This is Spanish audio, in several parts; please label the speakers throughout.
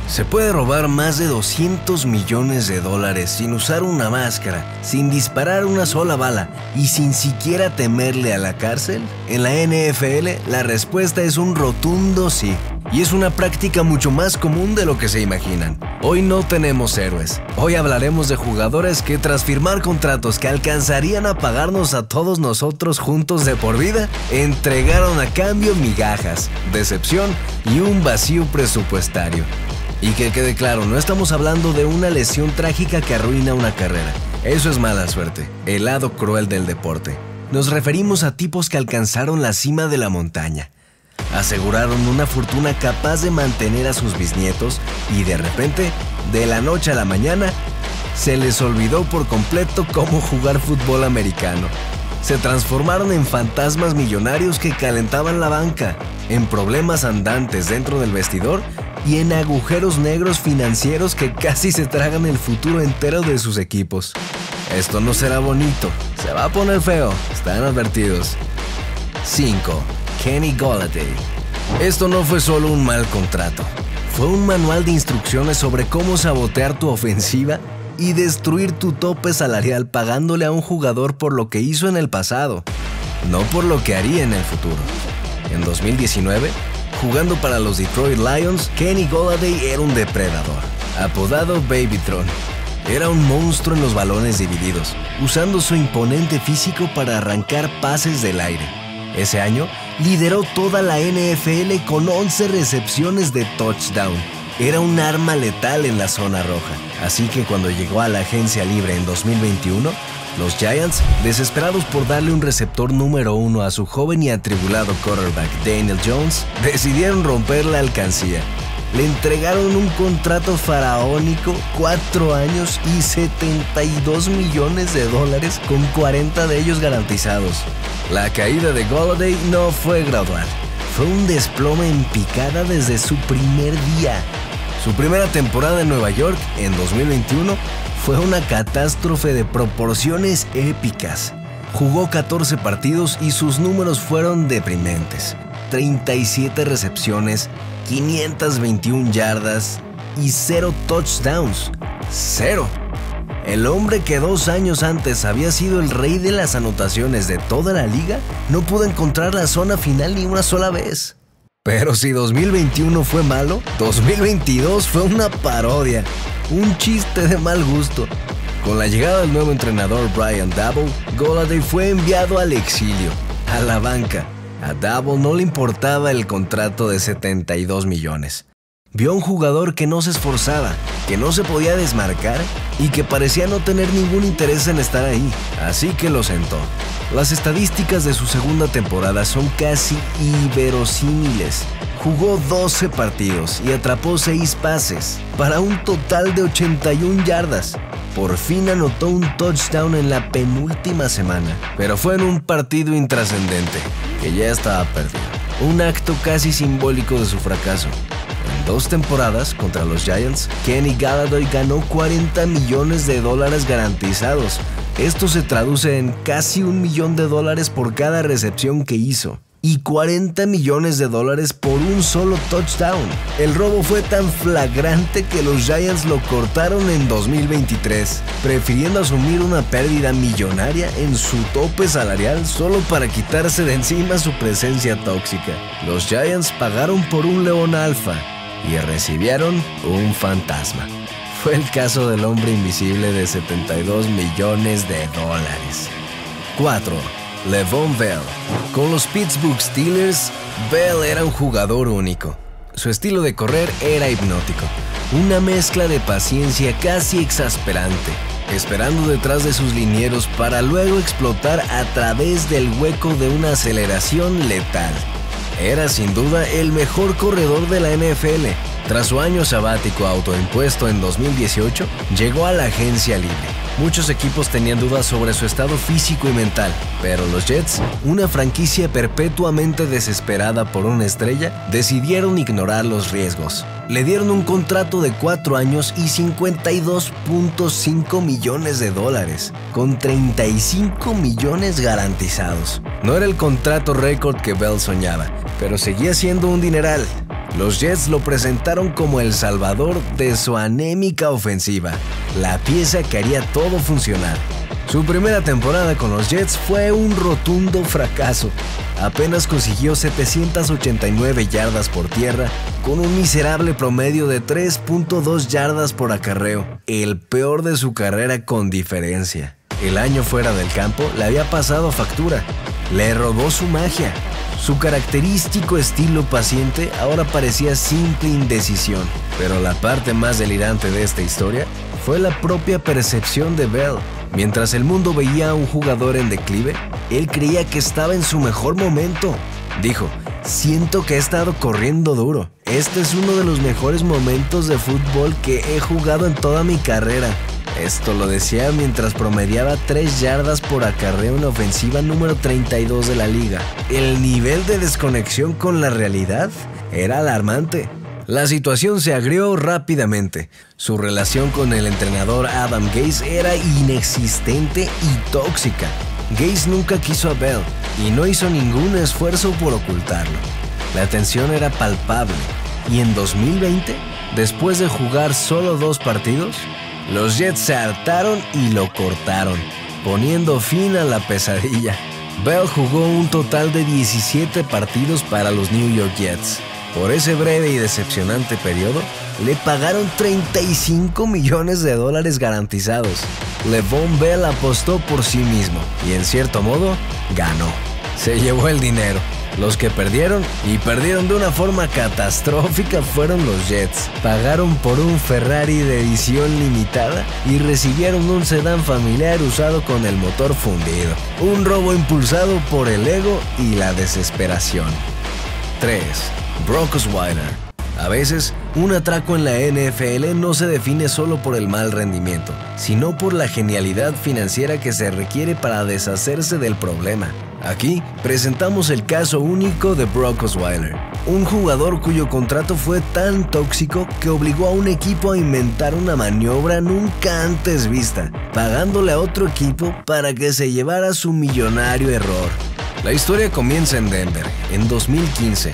Speaker 1: Se puede robar más de 200 millones de dólares sin usar una máscara, sin disparar una sola bala y sin siquiera temerle a la cárcel. En la NFL, la respuesta es un rotundo sí. Y es una práctica mucho más común de lo que se imaginan. Hoy no tenemos héroes. Hoy hablaremos de jugadores que tras firmar contratos que alcanzarían a pagarnos a todos nosotros juntos de por vida, entregaron a cambio migajas, decepción y un vacío presupuestario. Y que quede claro, no estamos hablando de una lesión trágica que arruina una carrera. Eso es mala suerte, el lado cruel del deporte. Nos referimos a tipos que alcanzaron la cima de la montaña. Aseguraron una fortuna capaz de mantener a sus bisnietos y de repente, de la noche a la mañana, se les olvidó por completo cómo jugar fútbol americano. Se transformaron en fantasmas millonarios que calentaban la banca, en problemas andantes dentro del vestidor y en agujeros negros financieros que casi se tragan el futuro entero de sus equipos. Esto no será bonito, se va a poner feo, están advertidos. 5. Kenny Golladay. Esto no fue solo un mal contrato, fue un manual de instrucciones sobre cómo sabotear tu ofensiva y destruir tu tope salarial pagándole a un jugador por lo que hizo en el pasado, no por lo que haría en el futuro. En 2019, jugando para los Detroit Lions, Kenny Golladay era un depredador, apodado Babytron. Era un monstruo en los balones divididos, usando su imponente físico para arrancar pases del aire. Ese año, lideró toda la NFL con 11 recepciones de touchdown. Era un arma letal en la zona roja. Así que cuando llegó a la agencia libre en 2021, los Giants, desesperados por darle un receptor número 1 a su joven y atribulado quarterback Daniel Jones, decidieron romper la alcancía. Le entregaron un contrato faraónico, 4 años y 72 millones de dólares, con 40 de ellos garantizados. La caída de Golladay no fue gradual, fue un desplome en picada desde su primer día. Su primera temporada en Nueva York, en 2021, fue una catástrofe de proporciones épicas. Jugó 14 partidos y sus números fueron deprimentes. 37 recepciones, 521 yardas y 0 touchdowns. 0. El hombre que 2 años antes había sido el rey de las anotaciones de toda la liga no pudo encontrar la zona final ni una sola vez. Pero si 2021 fue malo, 2022 fue una parodia, un chiste de mal gusto. Con la llegada del nuevo entrenador Brian Daboll, Golladay fue enviado al exilio, a la banca. A Daboll no le importaba el contrato de 72 millones. Vio a un jugador que no se esforzaba, que no se podía desmarcar y que parecía no tener ningún interés en estar ahí, así que lo sentó. Las estadísticas de su segunda temporada son casi inverosímiles. Jugó 12 partidos y atrapó 6 pases, para un total de 81 yardas. Por fin anotó un touchdown en la penúltima semana, pero fue en un partido intrascendente, que ya estaba perdido. Un acto casi simbólico de su fracaso. En 2 temporadas contra los Giants, Kenny Golladay ganó 40 millones de dólares garantizados. Esto se traduce en casi $1 millón por cada recepción que hizo. Y 40 millones de dólares por un solo touchdown. El robo fue tan flagrante que los Giants lo cortaron en 2023, prefiriendo asumir una pérdida millonaria en su tope salarial solo para quitarse de encima su presencia tóxica. Los Giants pagaron por un león alfa y recibieron un fantasma. Fue el caso del hombre invisible de 72 millones de dólares. 4. Le'Veon Bell. Con los Pittsburgh Steelers, Bell era un jugador único. Su estilo de correr era hipnótico, una mezcla de paciencia casi exasperante, esperando detrás de sus linieros para luego explotar a través del hueco de una aceleración letal. Era sin duda el mejor corredor de la NFL. Tras su año sabático autoimpuesto en 2018, llegó a la agencia libre. Muchos equipos tenían dudas sobre su estado físico y mental, pero los Jets, una franquicia perpetuamente desesperada por una estrella, decidieron ignorar los riesgos. Le dieron un contrato de 4 años y $52.5 millones, con 35 millones garantizados. No era el contrato récord que Bell soñaba, pero seguía siendo un dineral. Los Jets lo presentaron como el salvador de su anémica ofensiva, la pieza que haría todo funcionar. Su primera temporada con los Jets fue un rotundo fracaso. Apenas consiguió 789 yardas por tierra, con un miserable promedio de 3.2 yardas por acarreo, el peor de su carrera con diferencia. El año fuera del campo le había pasado factura, le robó su magia. Su característico estilo paciente ahora parecía simple indecisión, pero la parte más delirante de esta historia fue la propia percepción de Bell. Mientras el mundo veía a un jugador en declive, él creía que estaba en su mejor momento. Dijo: "Siento que he estado corriendo duro. Este es uno de los mejores momentos de fútbol que he jugado en toda mi carrera". Esto lo decía mientras promediaba 3 yardas por acarreo en la ofensiva número 32 de la liga. El nivel de desconexión con la realidad era alarmante. La situación se agrió rápidamente. Su relación con el entrenador Adam Gase era inexistente y tóxica. Gase nunca quiso a Bell y no hizo ningún esfuerzo por ocultarlo. La tensión era palpable y en 2020, después de jugar solo 2 partidos, los Jets se hartaron y lo cortaron, poniendo fin a la pesadilla. Bell jugó un total de 17 partidos para los New York Jets. Por ese breve y decepcionante periodo, le pagaron $35 millones garantizados. Le'Veon Bell apostó por sí mismo y, en cierto modo, ganó. Se llevó el dinero. Los que perdieron, y perdieron de una forma catastrófica, fueron los Jets. Pagaron por un Ferrari de edición limitada y recibieron un sedán familiar usado con el motor fundido. Un robo impulsado por el ego y la desesperación. 3. Brock Osweiler. A veces, un atraco en la NFL no se define solo por el mal rendimiento, sino por la genialidad financiera que se requiere para deshacerse del problema. Aquí presentamos el caso único de Brock Osweiler, un jugador cuyo contrato fue tan tóxico que obligó a un equipo a inventar una maniobra nunca antes vista, pagándole a otro equipo para que se llevara su millonario error. La historia comienza en Denver, en 2015.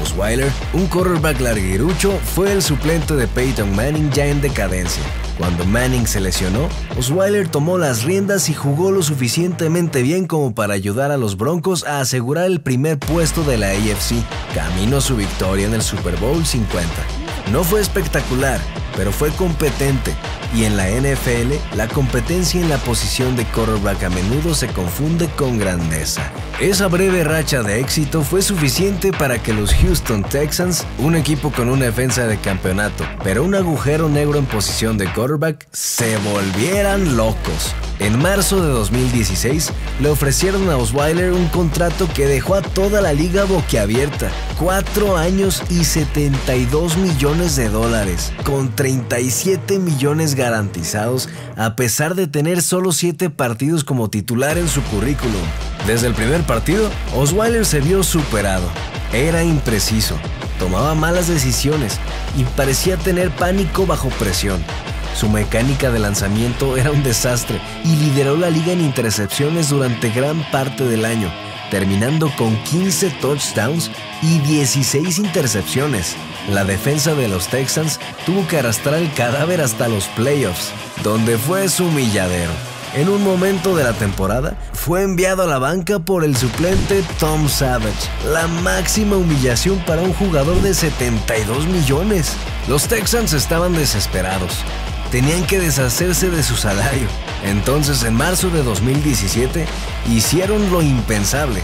Speaker 1: Osweiler, un quarterback larguirucho, fue el suplente de Peyton Manning ya en decadencia. Cuando Manning se lesionó, Osweiler tomó las riendas y jugó lo suficientemente bien como para ayudar a los Broncos a asegurar el primer puesto de la AFC, camino a su victoria en el Super Bowl 50. No fue espectacular, pero fue competente, y en la NFL, la competencia en la posición de quarterback a menudo se confunde con grandeza. Esa breve racha de éxito fue suficiente para que los Houston Texans, un equipo con una defensa de campeonato, pero un agujero negro en posición de quarterback, se volvieran locos. En marzo de 2016, le ofrecieron a Osweiler un contrato que dejó a toda la liga boquiabierta. 4 años y $72 millones, con 37 millones garantizados, a pesar de tener solo 7 partidos como titular en su currículum. Desde el primer partido, Osweiler se vio superado. Era impreciso, tomaba malas decisiones y parecía tener pánico bajo presión. Su mecánica de lanzamiento era un desastre y lideró la liga en intercepciones durante gran parte del año, terminando con 15 touchdowns y 16 intercepciones. La defensa de los Texans tuvo que arrastrar el cadáver hasta los playoffs, donde fue su humilladero. En un momento de la temporada, fue enviado a la banca por el suplente Tom Savage, la máxima humillación para un jugador de 72 millones. Los Texans estaban desesperados. Tenían que deshacerse de su salario. Entonces, en marzo de 2017, hicieron lo impensable.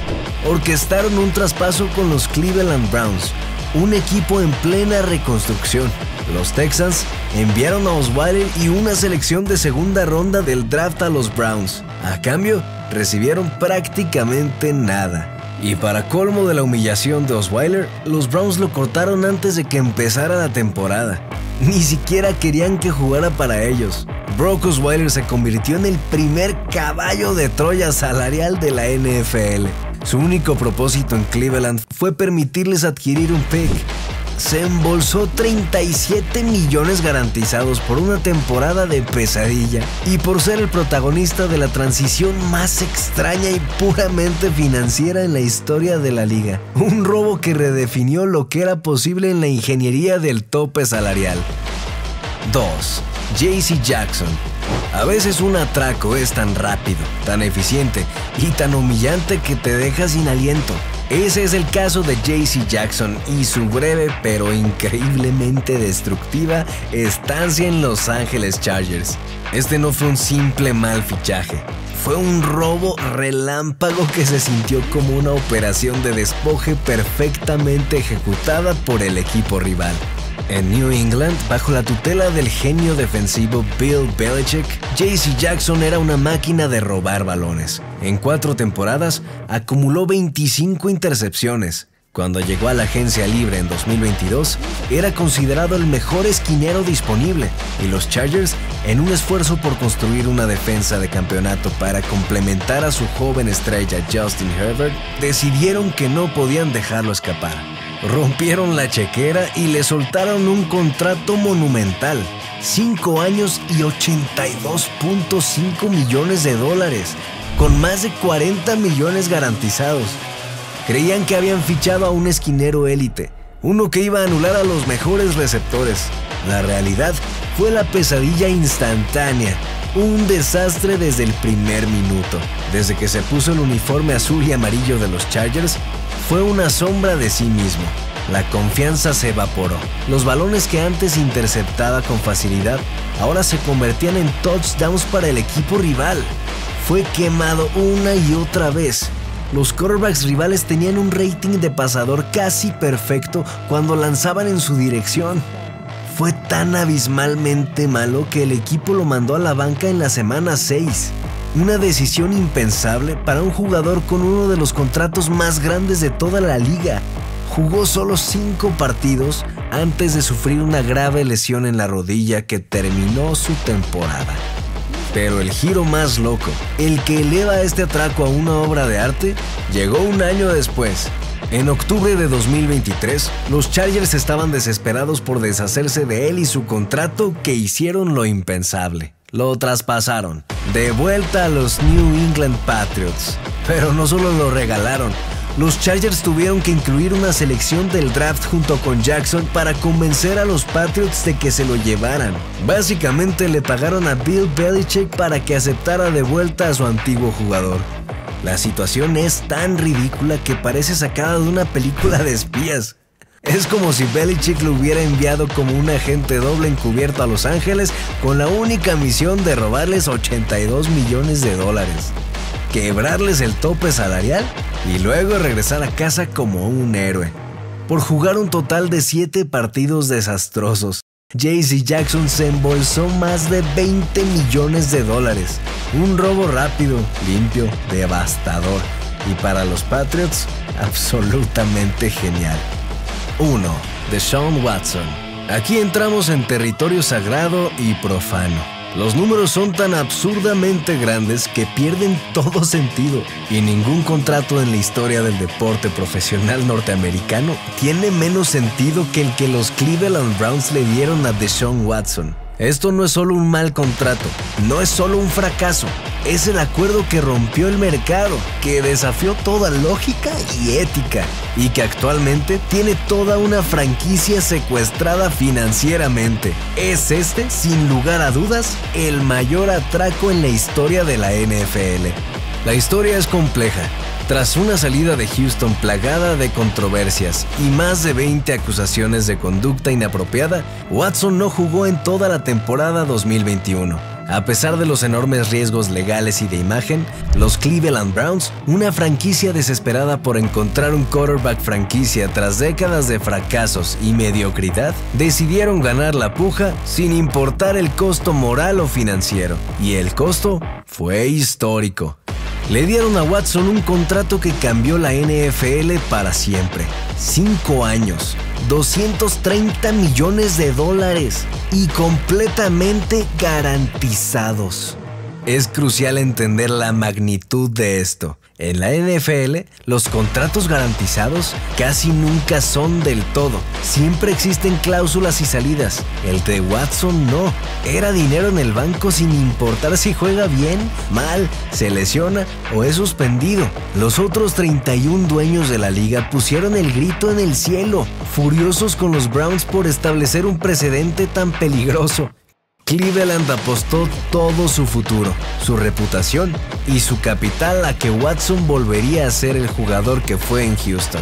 Speaker 1: Orquestaron un traspaso con los Cleveland Browns, un equipo en plena reconstrucción. Los Texans enviaron a Osweiler y una selección de segunda ronda del draft a los Browns. A cambio, recibieron prácticamente nada. Y para colmo de la humillación de Osweiler, los Browns lo cortaron antes de que empezara la temporada. Ni siquiera querían que jugara para ellos. Brock Osweiler se convirtió en el primer caballo de Troya salarial de la NFL. Su único propósito en Cleveland fue permitirles adquirir un pick. se embolsó 37 millones garantizados por una temporada de pesadilla y por ser el protagonista de la transición más extraña y puramente financiera en la historia de la liga. Un robo que redefinió lo que era posible en la ingeniería del tope salarial. 2. J.C. Jackson. A veces un atraco es tan rápido, tan eficiente y tan humillante que te deja sin aliento. Ese es el caso de J.C. Jackson y su breve pero increíblemente destructiva estancia en Los Ángeles Chargers. Este no fue un simple mal fichaje, fue un robo relámpago que se sintió como una operación de despoje perfectamente ejecutada por el equipo rival. En New England, bajo la tutela del genio defensivo Bill Belichick, J.C. Jackson era una máquina de robar balones. En 4 temporadas, acumuló 25 intercepciones. Cuando llegó a la agencia libre en 2022, era considerado el mejor esquinero disponible, y los Chargers, en un esfuerzo por construir una defensa de campeonato para complementar a su joven estrella Justin Herbert, decidieron que no podían dejarlo escapar. Rompieron la chequera y le soltaron un contrato monumental, 5 años y $82.5 millones, con más de 40 millones garantizados. Creían que habían fichado a un esquinero élite, uno que iba a anular a los mejores receptores. La realidad fue la pesadilla instantánea, un desastre desde el primer minuto. Desde que se puso el uniforme azul y amarillo de los Chargers, fue una sombra de sí mismo. La confianza se evaporó. Los balones que antes interceptaba con facilidad, ahora se convertían en touchdowns para el equipo rival. Fue quemado una y otra vez. Los quarterbacks rivales tenían un rating de pasador casi perfecto cuando lanzaban en su dirección. Fue tan abismalmente malo que el equipo lo mandó a la banca en la semana 6. Una decisión impensable para un jugador con uno de los contratos más grandes de toda la liga. Jugó solo 5 partidos antes de sufrir una grave lesión en la rodilla que terminó su temporada. Pero el giro más loco, el que eleva este atraco a una obra de arte, llegó un año después. En octubre de 2023, los Chargers estaban desesperados por deshacerse de él y su contrato, que hicieron lo impensable. Lo traspasaron de vuelta a los New England Patriots. Pero no solo lo regalaron, los Chargers tuvieron que incluir una selección del draft junto con Jackson para convencer a los Patriots de que se lo llevaran. Básicamente le pagaron a Bill Belichick para que aceptara de vuelta a su antiguo jugador. La situación es tan ridícula que parece sacada de una película de espías. Es como si Belichick lo hubiera enviado como un agente doble encubierto a Los Ángeles con la única misión de robarles $82 millones, quebrarles el tope salarial y luego regresar a casa como un héroe. Por jugar un total de 7 partidos desastrosos, J.C. Jackson se embolsó más de $20 millones. Un robo rápido, limpio, devastador y para los Patriots, absolutamente genial. 1. Deshaun Watson. Aquí entramos en territorio sagrado y profano. Los números son tan absurdamente grandes que pierden todo sentido, y ningún contrato en la historia del deporte profesional norteamericano tiene menos sentido que el que los Cleveland Browns le dieron a Deshaun Watson. Esto no es solo un mal contrato, no es solo un fracaso, es el acuerdo que rompió el mercado, que desafió toda lógica y ética, y que actualmente tiene toda una franquicia secuestrada financieramente. Es este, sin lugar a dudas, el mayor atraco en la historia de la NFL. La historia es compleja. Tras una salida de Houston plagada de controversias y más de 20 acusaciones de conducta inapropiada, Watson no jugó en toda la temporada 2021. A pesar de los enormes riesgos legales y de imagen, los Cleveland Browns, una franquicia desesperada por encontrar un quarterback franquicia tras décadas de fracasos y mediocridad, decidieron ganar la puja sin importar el costo moral o financiero. Y el costo fue histórico. Le dieron a Watson un contrato que cambió la NFL para siempre. 5 años, $230 millones y completamente garantizados. Es crucial entender la magnitud de esto. En la NFL, los contratos garantizados casi nunca son del todo. Siempre existen cláusulas y salidas. El de Watson no. Era dinero en el banco sin importar si juega bien, mal, se lesiona o es suspendido. Los otros 31 dueños de la liga pusieron el grito en el cielo, furiosos con los Browns por establecer un precedente tan peligroso. Cleveland apostó todo su futuro, su reputación y su capital a que Watson volvería a ser el jugador que fue en Houston.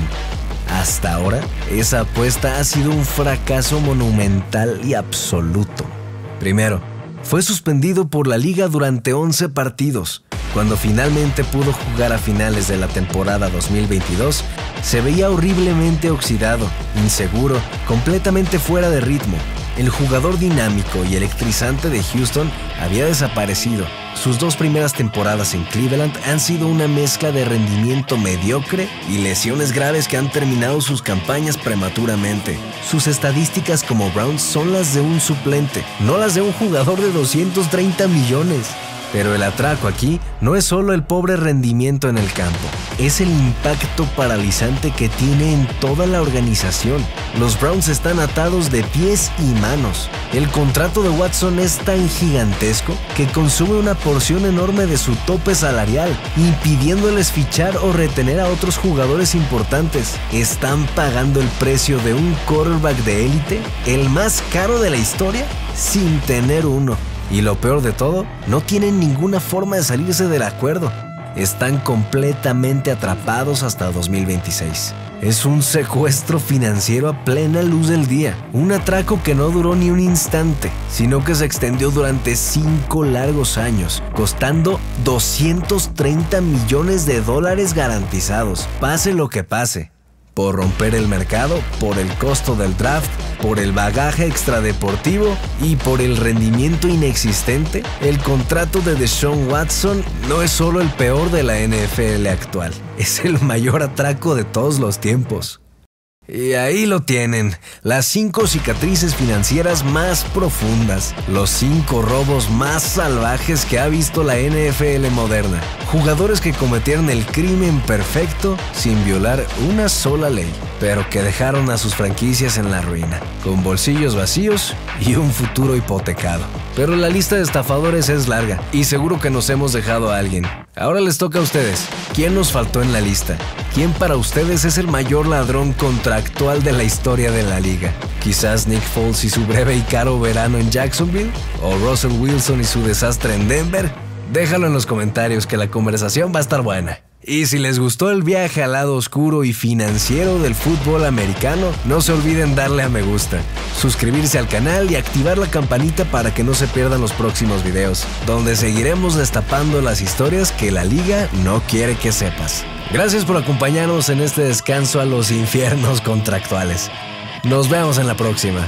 Speaker 1: Hasta ahora, esa apuesta ha sido un fracaso monumental y absoluto. Primero, fue suspendido por la liga durante 11 partidos. Cuando finalmente pudo jugar a finales de la temporada 2022, se veía horriblemente oxidado, inseguro, completamente fuera de ritmo. El jugador dinámico y electrizante de Houston había desaparecido. Sus 2 primeras temporadas en Cleveland han sido una mezcla de rendimiento mediocre y lesiones graves que han terminado sus campañas prematuramente. Sus estadísticas como Browns son las de un suplente, no las de un jugador de 230 millones. Pero el atraco aquí no es solo el pobre rendimiento en el campo, es el impacto paralizante que tiene en toda la organización. Los Browns están atados de pies y manos. El contrato de Watson es tan gigantesco que consume una porción enorme de su tope salarial, impidiéndoles fichar o retener a otros jugadores importantes. Están pagando el precio de un quarterback de élite, el más caro de la historia, sin tener uno. Y lo peor de todo, no tienen ninguna forma de salirse del acuerdo. Están completamente atrapados hasta 2026. Es un secuestro financiero a plena luz del día. Un atraco que no duró ni un instante, sino que se extendió durante 5 largos años, costando $230 millones garantizados, pase lo que pase. Por romper el mercado, por el costo del draft, por el bagaje extradeportivo y por el rendimiento inexistente, el contrato de Deshaun Watson no es solo el peor de la NFL actual, es el mayor atraco de todos los tiempos. Y ahí lo tienen, las 5 cicatrices financieras más profundas, los 5 robos más salvajes que ha visto la NFL moderna. Jugadores que cometieron el crimen perfecto sin violar una sola ley, pero que dejaron a sus franquicias en la ruina, con bolsillos vacíos y un futuro hipotecado. Pero la lista de estafadores es larga y seguro que nos hemos dejado a alguien. Ahora les toca a ustedes. ¿Quién nos faltó en la lista? ¿Quién para ustedes es el mayor ladrón contractual de la historia de la liga? ¿Quizás Nick Foles y su breve y caro verano en Jacksonville? ¿O Russell Wilson y su desastre en Denver? Déjalo en los comentarios que la conversación va a estar buena. Y si les gustó el viaje al lado oscuro y financiero del fútbol americano, no se olviden darle a me gusta, suscribirse al canal y activar la campanita para que no se pierdan los próximos videos, donde seguiremos destapando las historias que la liga no quiere que sepas. Gracias por acompañarnos en este descanso a los infiernos contractuales. Nos vemos en la próxima.